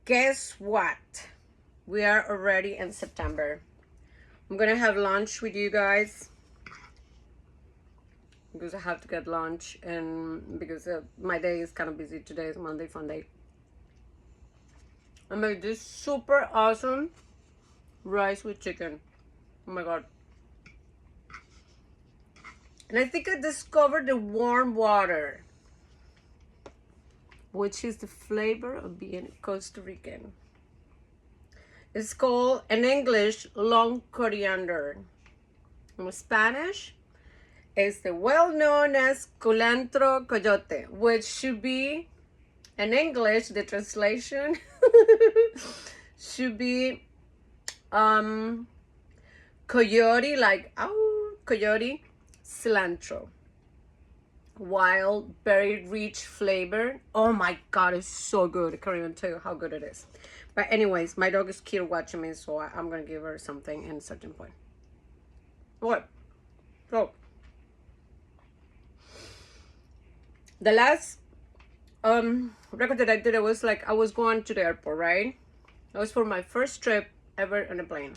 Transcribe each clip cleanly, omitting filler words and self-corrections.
Guess what? We are already in September. I'm gonna have lunch with you guys because I have to get lunch, and because my day is kind of busy. Today is Monday fun day. I made this super awesome rice with chicken. Oh my god. And I think I discovered the warm water, which is the flavor of being Costa Rican. It's called, in English, long coriander. In Spanish, it's the well-known as culantro coyote, which should be, in English, the translation should be coyote, like, oh, coyote, cilantro. Wild, very rich flavor. Oh my god, it's so good. I can't even tell you how good it is. But anyways, my dog is here watching me, so I'm gonna give her something in a certain point. What? So the last record that I did, it was like I was going to the airport, right? It was for my first trip ever on a plane.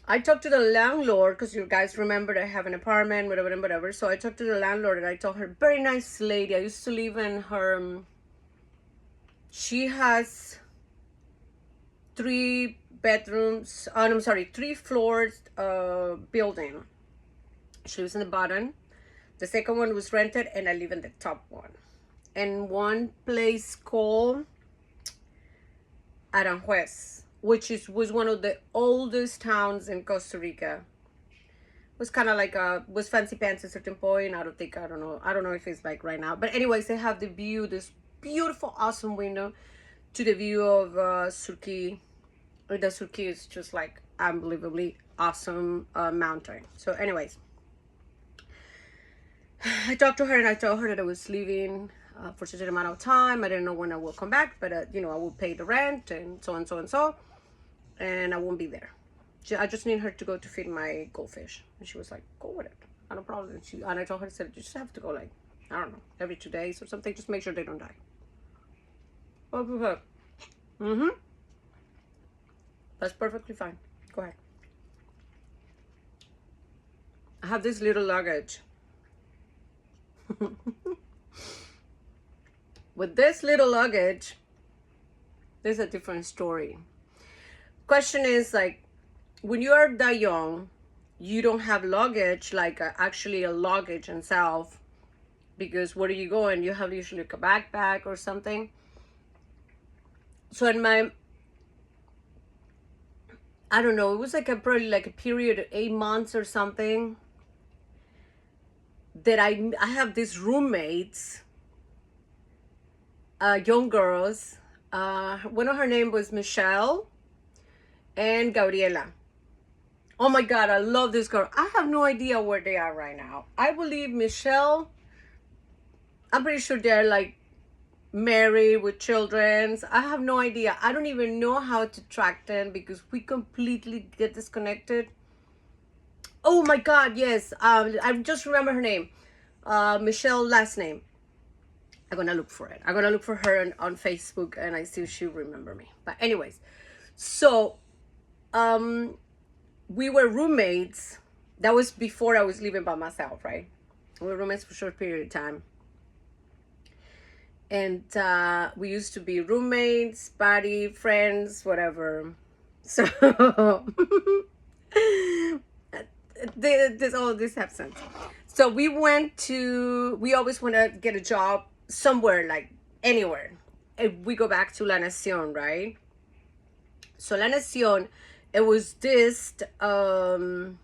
I talked to the landlord, because you guys remember I have an apartment, whatever. So I talked to the landlord and I told her, very nice lady. I used to live in her, she has 3 bedrooms, I'm sorry, 3 floors building. She lives in the bottom. The second one was rented and I live in the top one. And one place called Aranjuez, which was one of the oldest towns in Costa Rica. It was kind of like was fancy pants at a certain point. I don't know if it's like right now. But anyways, they have the view, this beautiful, awesome window to the view of Surquí. The Surquí is just like unbelievably awesome mountain. So anyways, I talked to her and I told her that I was leaving for such an amount of time. I didn't know when I will come back, but I will pay the rent and so and so and so. And I won't be there. I just need her to go to feed my goldfish. And she was like, go with it. No problem. And I told her, I said, you just have to go like, I don't know, every 2 days or something. Just make sure they don't die. Mm-hmm. That's perfectly fine. Go ahead. I have this little luggage. With this little luggage, there's a different story. Question is, like, when you are that young, you don't have luggage, like actually a luggage itself, because where are you going? You have usually like a backpack or something. So in my, I don't know, it was like probably like a period of 8 months or something, that I have these roommates, young girls. One of her name was Michelle and Gabriela. Oh my god, I love this girl. I have no idea where they are right now. I believe Michelle, I'm pretty sure they're like married with children. I have no idea. I don't even know how to track them because we completely get disconnected. Oh my god, yes. I just remember her name. Michelle, last name. I'm gonna look for it. I'm gonna look for her on Facebook and I see if she'll remember me. But anyways, so we were roommates. That was before I was living by myself, right? We were roommates for a short period of time. And we used to be roommates, buddy, friends, whatever. So all of this have sense. So we always want to get a job somewhere, like anywhere. And we go back to La Nación, right? So La Nación, it was this ad.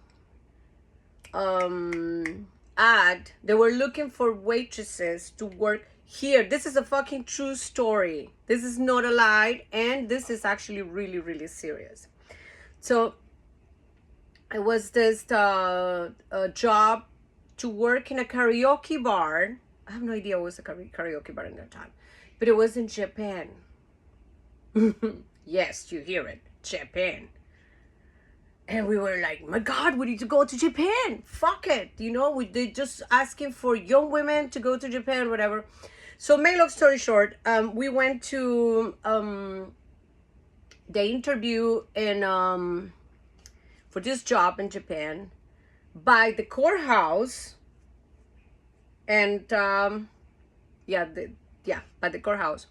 They were looking for waitresses to work here. This is a fucking true story. This is not a lie, and this is actually really, really serious. So it was this job to work in a karaoke bar. I have no idea what was a karaoke bar in that time, but it was in Japan. Yes, you hear it, Japan. And we were like, my god, we need to go to Japan. Fuck it. They're just asking for young women to go to Japan, whatever. So, make long story short, we went to the interview in for this job in Japan by the courthouse, and yeah, by the courthouse.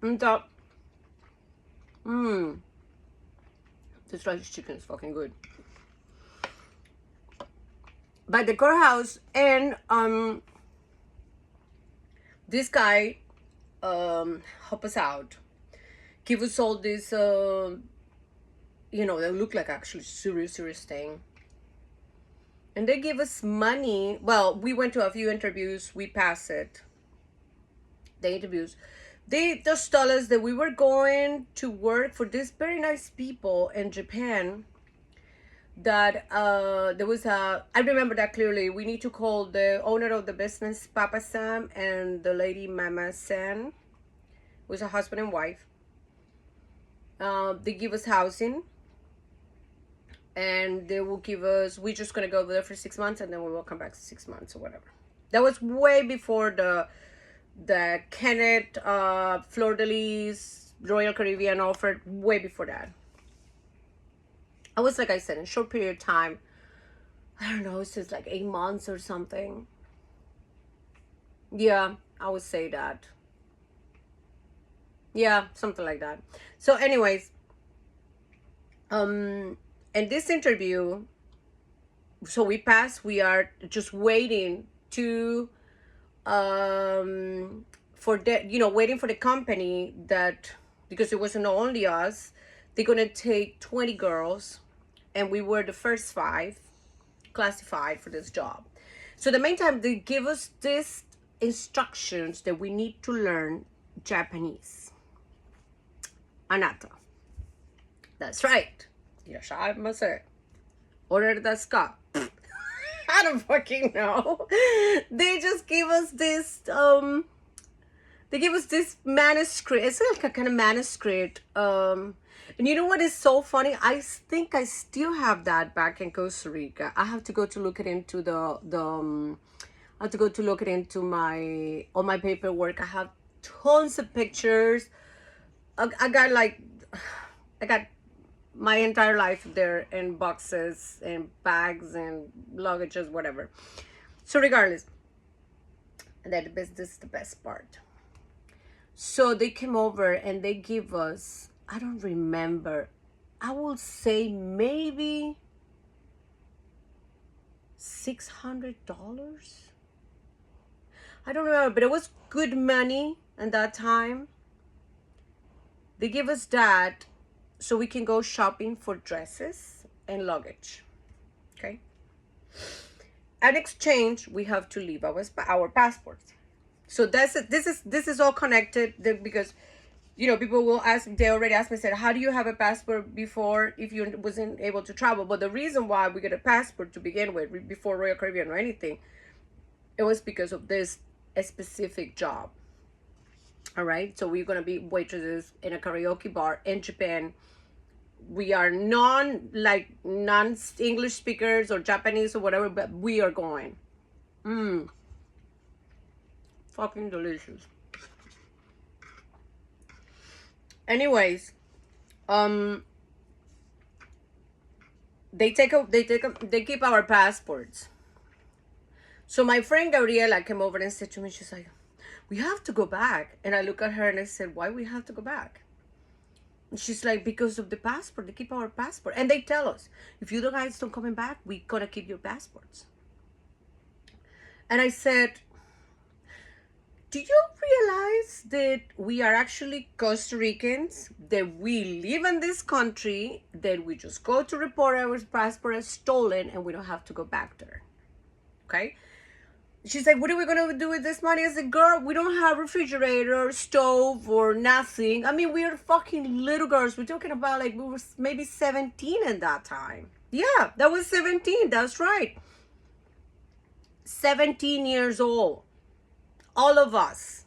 And this rice chicken is fucking good. By the courthouse, and this guy help us out, give us all this you know, they look like actually serious thing, and they give us money. Well, we went to a few interviews, we passed it, the interviews. They just told us that we were going to work for these very nice people in Japan, that there was a, I remember that clearly, we need to call the owner of the business Papa Sam and the lady Mama San, was a husband and wife. They give us housing, and they will give us, we're just gonna go over there for 6 months, and then we will come back 6 months or whatever. That was way before the Kenneth Fleur de Lis Royal Caribbean offered, way before that. I was, like I said, in a short period of time, I don't know, it's just like 8 months or something. Yeah, I would say that. Yeah, something like that. So anyways, in this interview, so we passed, we are just waiting to for the, you know, waiting for the company that, because it wasn't only us, they're gonna take 20 girls, and we were the first 5 classified for this job. So the meantime, they give us these instructions that we need to learn Japanese. Anata. That's right. Irashaimase. Order desu ka? I don't fucking know. They just give us this they give us this manuscript. It's like a kind of manuscript. And you know what is so funny? I think I still have that back in Costa Rica. I have to go to look it into I have to go to look it into all my paperwork. I have tons of pictures. I got my entire life there in boxes and bags and luggages, whatever. So regardless, this is the best part. So they came over and they give us, I don't remember, I will say maybe $600. I don't remember, but it was good money at that time. They give us that so we can go shopping for dresses and luggage. Okay. In exchange, we have to leave our passports. So this is all connected, because, you know, people will ask, they already asked me, said, how do you have a passport before if you wasn't able to travel? But the reason why we get a passport to begin with, before Royal Caribbean or anything, it was because of this specific job. All right, so we're gonna be waitresses in a karaoke bar in Japan. We are non-English speakers or Japanese or whatever, but we are going. Fucking delicious. Anyways, they keep our passports. So my friend Gabriela came over and said to me, she's like, we have to go back. And I look at her and I said, why we have to go back? And she's like, because of the passport. They keep our passport. And they tell us, if you guys don't coming back, we gonna keep your passports. And I said, do you realize that we are actually Costa Ricans, that we live in this country, that we just go to report our passport as stolen and we don't have to go back there? Okay? She's like, what are we going to do with this money? I said, girl, we don't have refrigerator, stove, or nothing. I mean, we are fucking little girls. We're talking about, like, we were maybe 17 at that time. Yeah, that was 17. That's right. 17 years old. All of us.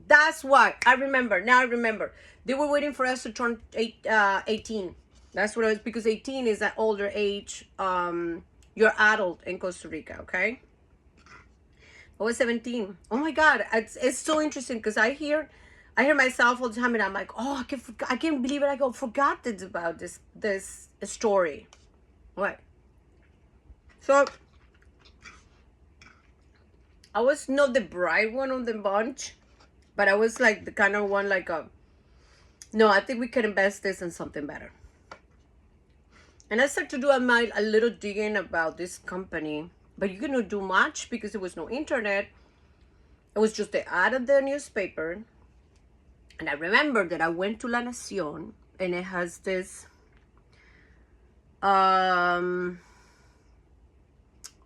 That's why. I remember. Now I remember. They were waiting for us to turn 18. That's what it was, because 18 is an older age. You're adult in Costa Rica, okay? I was 17. Oh my God, it's so interesting because I hear myself all the time, and I'm like, oh, I can't believe it. I go forgot about this story. What? So I was not the bright one of the bunch, but I was like the kind of one like no, I think we can invest this in something better. And I started to do a little digging about this company, but you couldn't do much because there was no internet. It was just the ad of the newspaper. And I remember that I went to La Nacion, and it has this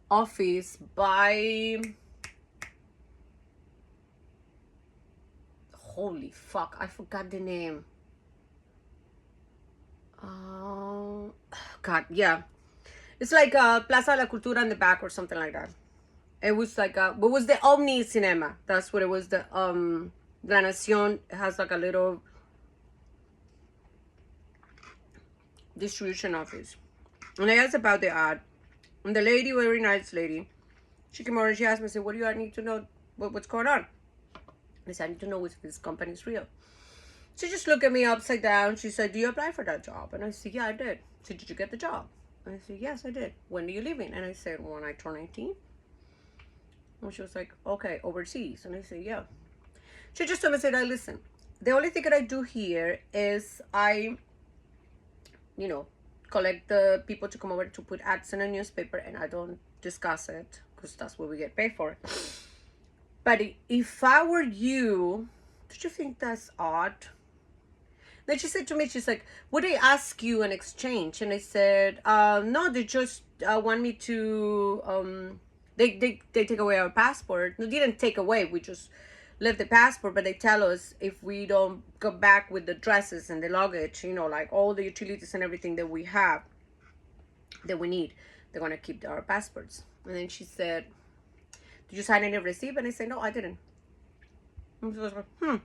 office by, holy fuck, I forgot the name. God, yeah. It's like Plaza de la Cultura in the back or something like that. It was like what was the Omni Cinema? That's what it was. The La Nacion has like a little distribution office. And I asked about the ad. And the lady, very nice lady, she came over and she asked me, I said, what do you need to know? What's going on? I said, I need to know if this company is real. She just looked at me upside down. She said, do you apply for that job? And I said, yeah, I did. She said, did you get the job? And I said, yes, I did. When are you leaving? And I said, when I turn 18. And she was like, okay, overseas. And I said, yeah. She just told me, said, listen, the only thing that I do here is I, collect the people to come over to put ads in a newspaper, and I don't discuss it because that's what we get paid for. But if I were you, don't you think that's odd? Then she said to me, she's like, would they ask you in exchange? And I said, no, they just want me to, they take away our passport. No, they didn't take away, we just left the passport, but they tell us if we don't go back with the dresses and the luggage, like all the utilities and everything that we have, that we need, they're going to keep our passports. And then she said, did you sign any receipt? And I said, no, I didn't. And she was like,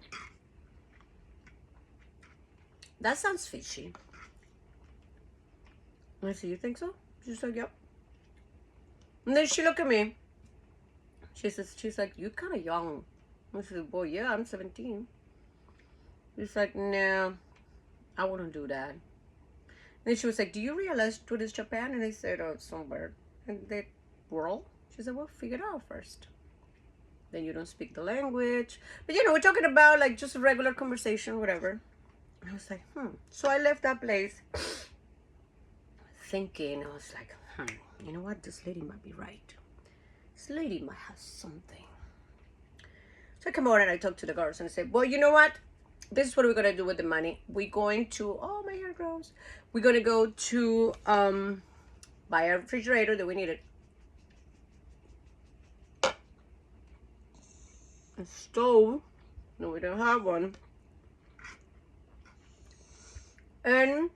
that sounds fishy. And I said, you think so? She said, yep. And then she looked at me. She's like, you're kind of young. I said, boy, yeah, I'm 17. She's like, no, I wouldn't do that. And then she was like, do you realize what is Japan? And I said, oh, somewhere in the world. She said, well, figure it out first. Then you don't speak the language. But, we're talking about, like, just a regular conversation, whatever. And I was like, So I left that place thinking, I was like, you know what? This lady might be right. This lady might have something. So I come over and I talk to the girls and I say, well, you know what? This is what we're going to do with the money. We're going to, oh, my hair grows. We're going to go to buy a refrigerator that we needed. A stove. No, we don't have one. And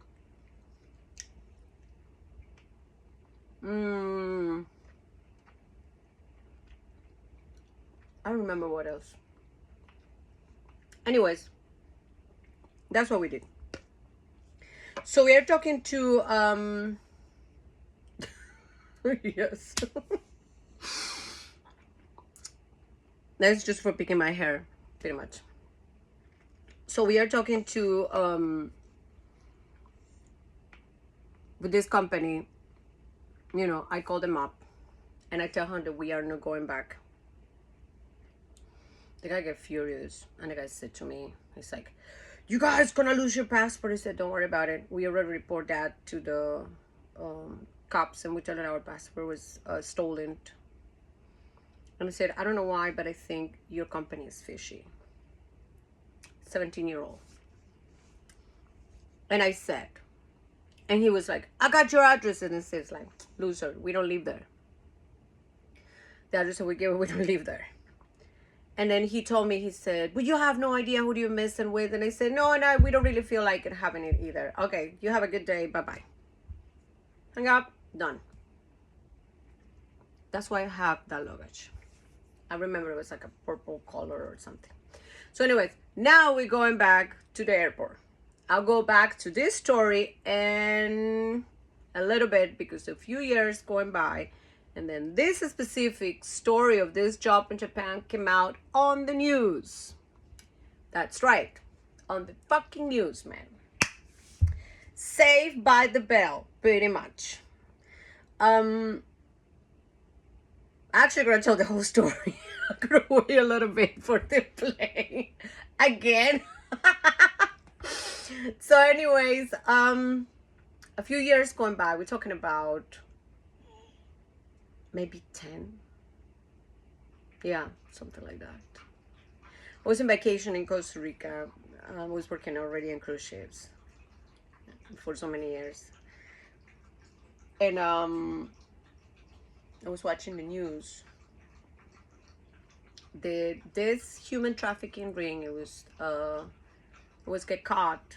I don't remember what else. Anyways, that's what we did. So we are talking to yes. That's just for picking my hair, pretty much. So we are talking to with this company. I call them up and I tell her that we are not going back. The guy get furious, and the guy said to me, he's like, you guys gonna lose your passport. He said, don't worry about it. We already report that to the cops, and we tell them our passport was stolen. And I said, I don't know why, but I think your company is fishy. 17-year-old. And I said, and he was like, I got your address. And it says like, loser, we don't live there. The address that we give, we don't live there. And then he told me, he said, but you have no idea who you're messing with. And I said, no, and we don't really feel like it having it either. Okay, you have a good day. Bye-bye. Hang up. Done. That's why I have that luggage. I remember it was like a purple color or something. So anyways, now we're going back to the airport. I'll go back to this story in a little bit because a few years going by And then this specific story of this job in Japan came out on the news. That's right, on the fucking news, man. Saved by the bell, pretty much. I'm actually gonna tell the whole story. I'm gonna wait a little bit for the play again. So anyways, a few years going by, we're talking about maybe 10. Yeah, something like that. I was on vacation in Costa Rica. I was working already on cruise ships for so many years. And I was watching the news. This human trafficking ring, it was get caught.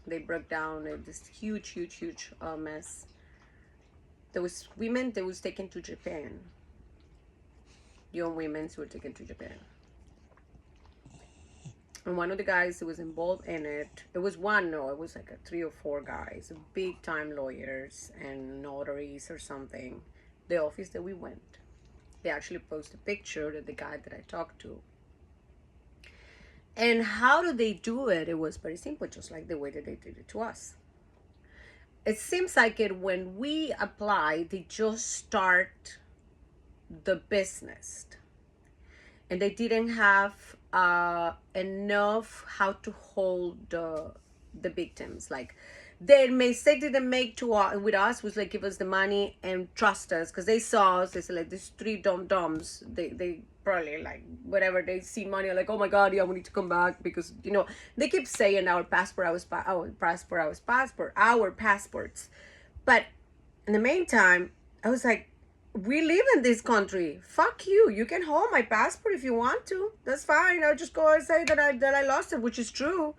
They broke down this huge mess. There was women that was taken to Japan. Young women who were taken to Japan. And one of the guys who was involved in it, it was like 3 or 4 guys, big time lawyers and notaries or something. The office that we went, they actually posted a picture of the guy that I talked to. And how do they do it? It was very simple, just like the way that they did it to us. It seems like when we apply, they just start the business. And they didn't have enough how to hold the victims. Like, the mistake that they make with us was like give us the money and trust us, because they saw us. They said like these 3 dum-dums. They probably like whatever they see money like, oh my god, yeah, we need to come back, because they keep saying our passports. But in the meantime, I was like, we live in this country. Fuck you. You can hold my passport if you want to. That's fine. I'll just go and say that I lost it, which is true.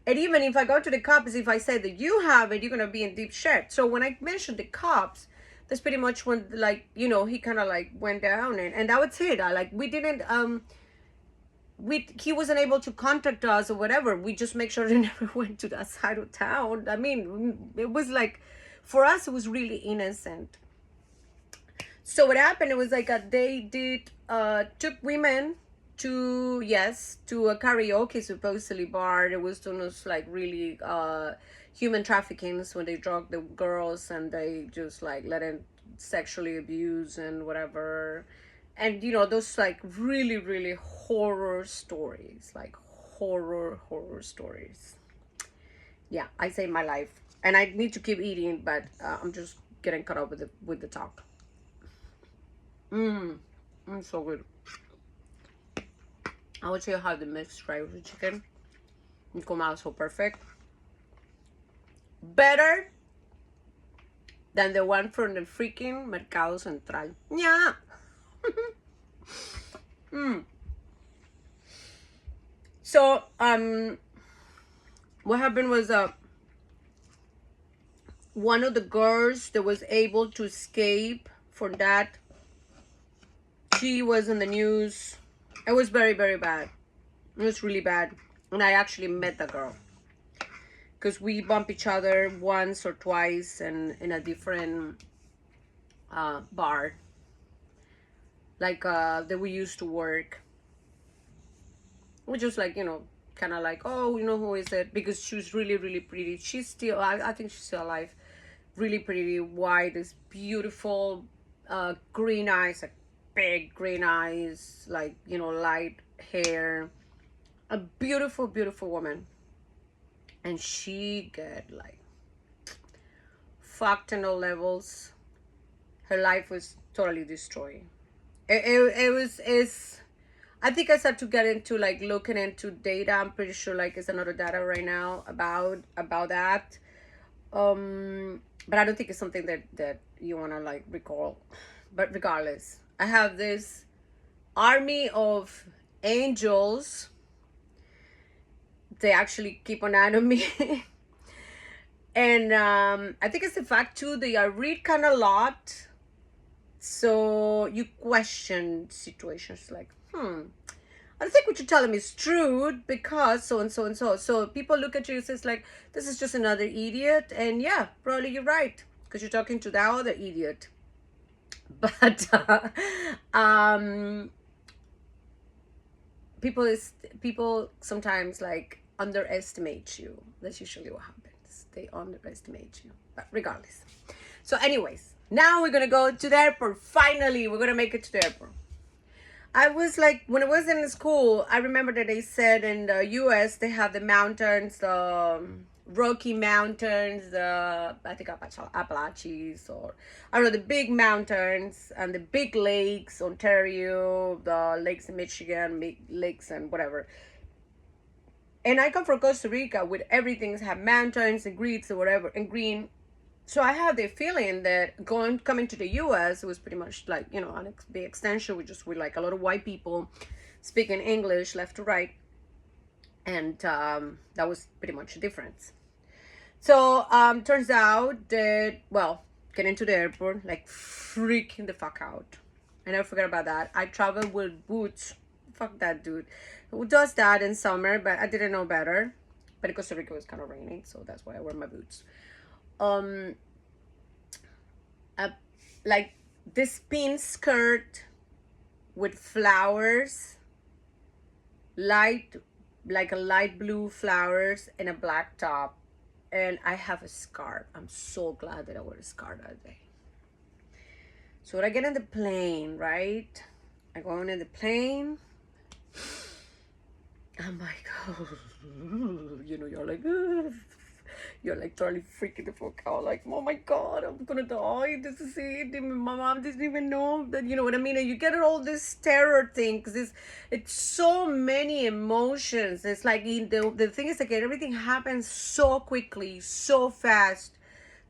And even if I go to the cops, if I say that you have it, you're going to be in deep shit. So when I mentioned the cops, that's pretty much when, like, he kind of like went down. And that was it. We didn't, he wasn't able to contact us or whatever. We just make sure they never went to that side of town. I mean, it was like, for us, it was really innocent. So what happened, it was like they took women to a karaoke supposedly bar. It was almost like really human trafficking, when they drug the girls and they just like let them sexually abuse and whatever. And those like really horror stories, like horror stories. Yeah, I say my life, and I need to keep eating, but I'm just getting caught up with the talk. So good. I would say how the mixed rice with chicken come out so perfect. Better than the one from the freaking Mercado Central. Yeah. So what happened was one of the girls that was able to escape from that, she was in the news. It was very bad. It was really bad. And I actually met the girl, because we bumped each other once or twice in a different bar, like that we used to work. We just like, kind of like, oh, who is it? Because she was really pretty. She's still, I think she's still alive. Really pretty, white, this beautiful green eyes, like big green eyes, like, light hair. A beautiful woman. And she get like fucked in all levels. Her life was totally destroyed. I think I start to get into like looking into data. I'm pretty sure like it's another data right now about that. But I don't think it's something that you want to like recall. But regardless, I have this army of angels. They actually keep an eye on me. And I think it's the fact too, they read kind of a lot. So you question situations like, I don't think what you're telling me is true, because so and so and so. So people look at you and says like, this is just another idiot. And yeah, probably you're right, because you're talking to that other idiot. But people sometimes like underestimate you. That's usually what happens. They underestimate you. But regardless. So anyways, now we're gonna go to the airport. Finally, we're gonna make it to the airport. I was like, when I was in school, I remember that they said in the US they have the mountains, the Rocky Mountains, the I think Appalachians, or I don't know, the big mountains and the big lakes, Ontario, the lakes in Michigan, big lakes and whatever. And I come from Costa Rica with everything have mountains and greens or whatever and green. So I had the feeling that coming to the US was pretty much like, you know, an big extension with like a lot of white people speaking English left to right. And that was pretty much the difference. So turns out that, well, getting to the airport, like freaking the fuck out. I never forget about that. I traveled with boots. Fuck that dude. Who does that in summer? But I didn't know better. But in Costa Rica it was kind of raining, so that's why I wear my boots. Uh, like this pin skirt with flowers, light, like a light blue flowers, and a black top. And I have a scarf. I'm so glad that I wore a scarf that day. So when I get on the plane, right? I go on in the plane. I'm like, oh, you know, you're like totally freaking the fuck out. Like, oh my God, I'm gonna die. This is it. My mom doesn't even know that, you know what I mean? And you get all this terror thing because it's so many emotions. It's like the thing is like everything happens so quickly, so fast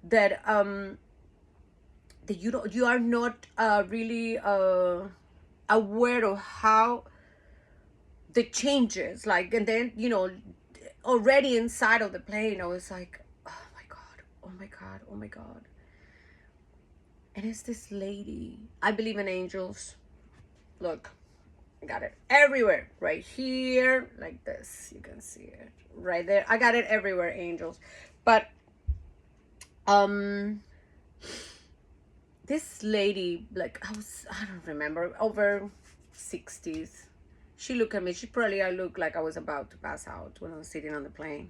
that that you are not really aware of how the changes, like, and then, you know, already inside of the plane I was like, oh my God, oh my God, oh my God. And it's this lady. I believe in angels. Look, I got it everywhere, right here, like this, you can see it right there. I got it everywhere, angels. But this lady, like, I don't remember, over 60s. She looked at me. I looked like I was about to pass out when I was sitting on the plane.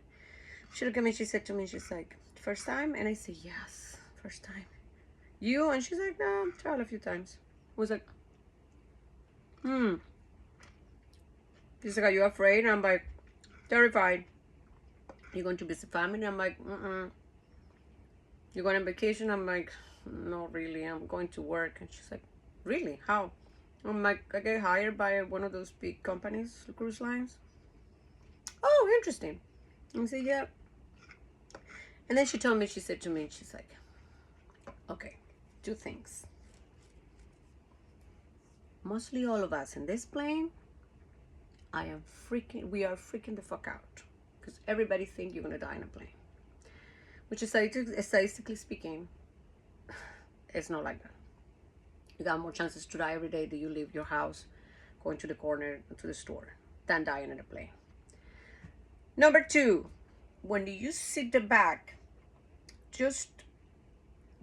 She looked at me. She said to me, she's like, first time? And I said, yes, first time. You? And she's like, no, I've traveled a few times. I was like, She's like, are you afraid? And I'm like, terrified. You going to visit family? I'm like, You going on vacation? I'm like, no, really. I'm going to work. And she's like, really? How? I'm like, I get hired by one of those big companies, cruise lines. Oh, interesting. And I said, yeah. And then she told me, she said to me, she's like, okay, two things. Mostly all of us in this plane, we are freaking the fuck out. Because everybody think you're going to die in a plane. Which is, statistically speaking, it's not like that. You got more chances to die every day that you leave your house, going to the corner, to the store, than dying in a plane. Number two, when you sit the back, just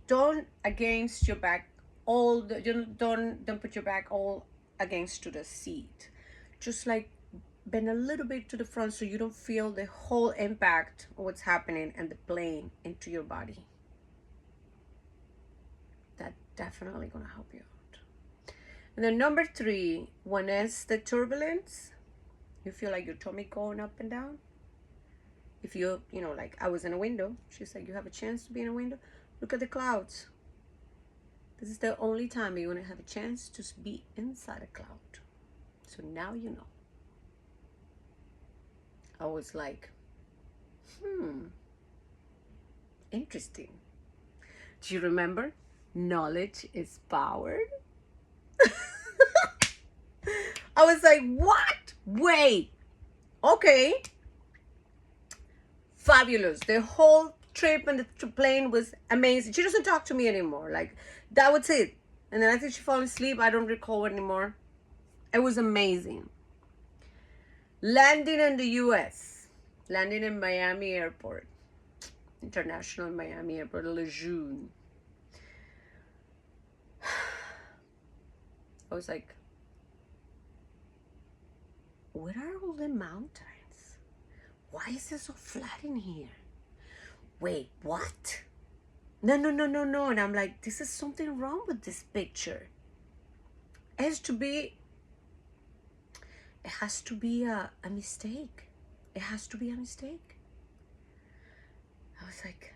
don't against your back don't put your back all against to the seat. Just like bend a little bit to the front so you don't feel the whole impact of what's happening and the plane into your body. That definitely gonna help you out. And then number three, when it's the turbulence, you feel like your tummy going up and down. If you know, like I was in a window, she's like, you have a chance to be in a window, look at the clouds. This is the only time you're gonna have a chance to be inside a cloud. So now you know. I was like, interesting. Do you remember? Knowledge is power. I was like, what? Wait. Okay. Fabulous. The whole trip and the plane was amazing. She doesn't talk to me anymore. Like, that was it. And then I think she fell asleep. I don't recall anymore. It was amazing. Landing in the US. Landing in Miami Airport. International Miami Airport, Lejeune. I was like, where are all the mountains? Why is it so flat in here? Wait, what? No, no, no, no, no. And I'm like, this is something wrong with this picture. It has to be, a mistake. It has to be a mistake. I was like,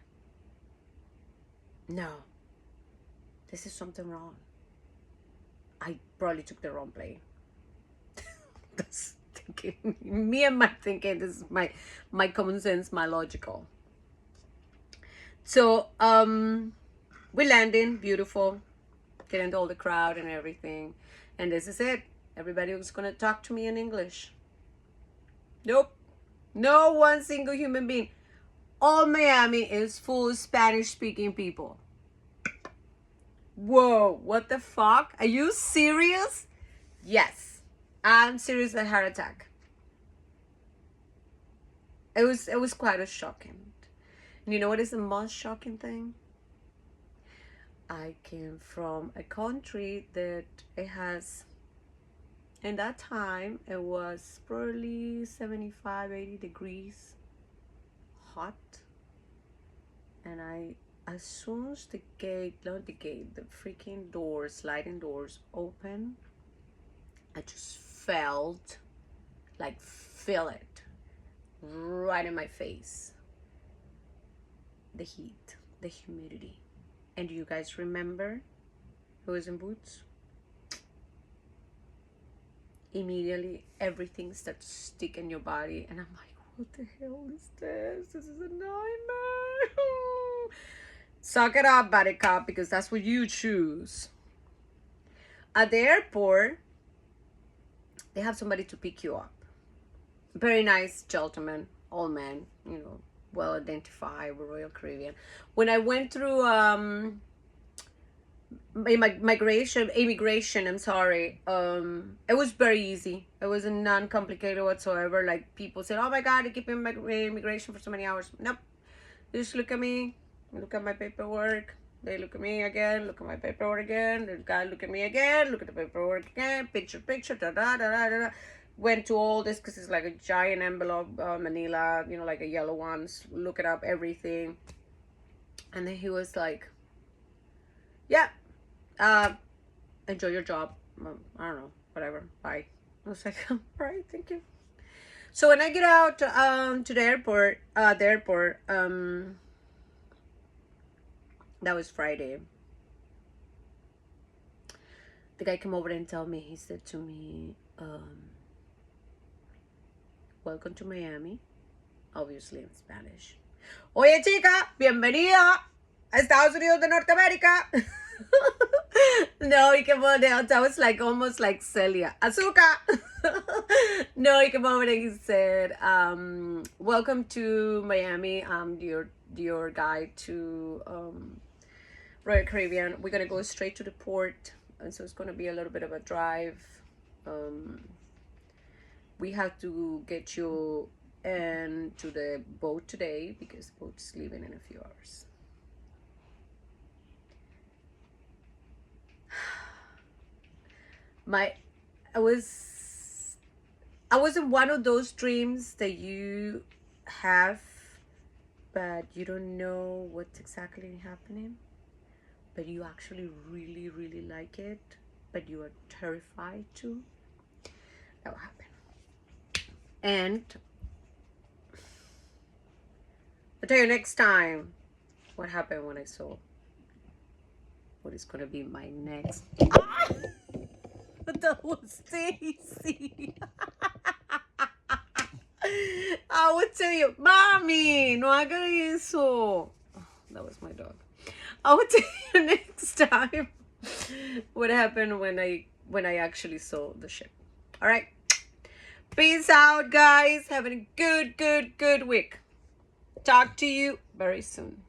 no, this is something wrong. I probably took the wrong plane. That's thinking, me and my thinking, this is my common sense, my logical. So we landing, beautiful, getting to all the crowd and everything, and this is it. Everybody was gonna talk to me in English. Nope, no one single human being. All Miami is full of Spanish speaking people. Whoa, what the fuck? Are you serious? Yes, I'm serious. A heart attack. It was quite a shocking. And you know what is the most shocking thing? I came from a country that it has, in that time, it was probably 75, 80 degrees hot. And as soon as the freaking doors, sliding doors open, I just feel it right in my face. The heat, the humidity. And do you guys remember who was in boots? Immediately everything starts to stick in your body, and I'm like, what the hell is this? This is a nightmare. Suck it up, buttercup, because that's what you choose. At the airport, they have somebody to pick you up. Very nice gentleman, old man, well identified with Royal Caribbean. When I went through immigration, it was very easy. It was non-complicated whatsoever. Like, people said, oh my god, you keep immigration for so many hours. Nope. They just look at me, look at my paperwork, they look at me again, look at my paperwork again, the guy look at me again, look at the paperwork again, picture, da da da da da. Went to all this because it's like a giant envelope, manila, like a yellow ones. Look it up, everything. And then he was like, yeah, enjoy your job. I don't know, whatever, bye. I was like, all right, thank you. So when I get out to the airport, that was Friday. The guy came over and told me, he said to me, welcome to Miami, obviously in Spanish. Oye, chica, bienvenida a Estados Unidos de Norteamérica. No, he came over there. I was like, almost like Celia. Azúcar. No, he came over and he said, welcome to Miami. I'm your guide to Royal Caribbean. We're going to go straight to the port. And so it's going to be a little bit of a drive. We have to get you into the boat today because the boat's leaving in a few hours. I was in one of those dreams that you have, but you don't know what's exactly happening, but you actually really, really like it, but you are terrified too. That will happen. And I'll tell you next time what happened when I saw what is gonna be my next. That was Stacy. I would tell you, Mommy, no haga eso. Oh, that was my dog. I would tell you next time what happened when I actually saw the ship. All right. Peace out, guys. Having a good week. Talk to you very soon.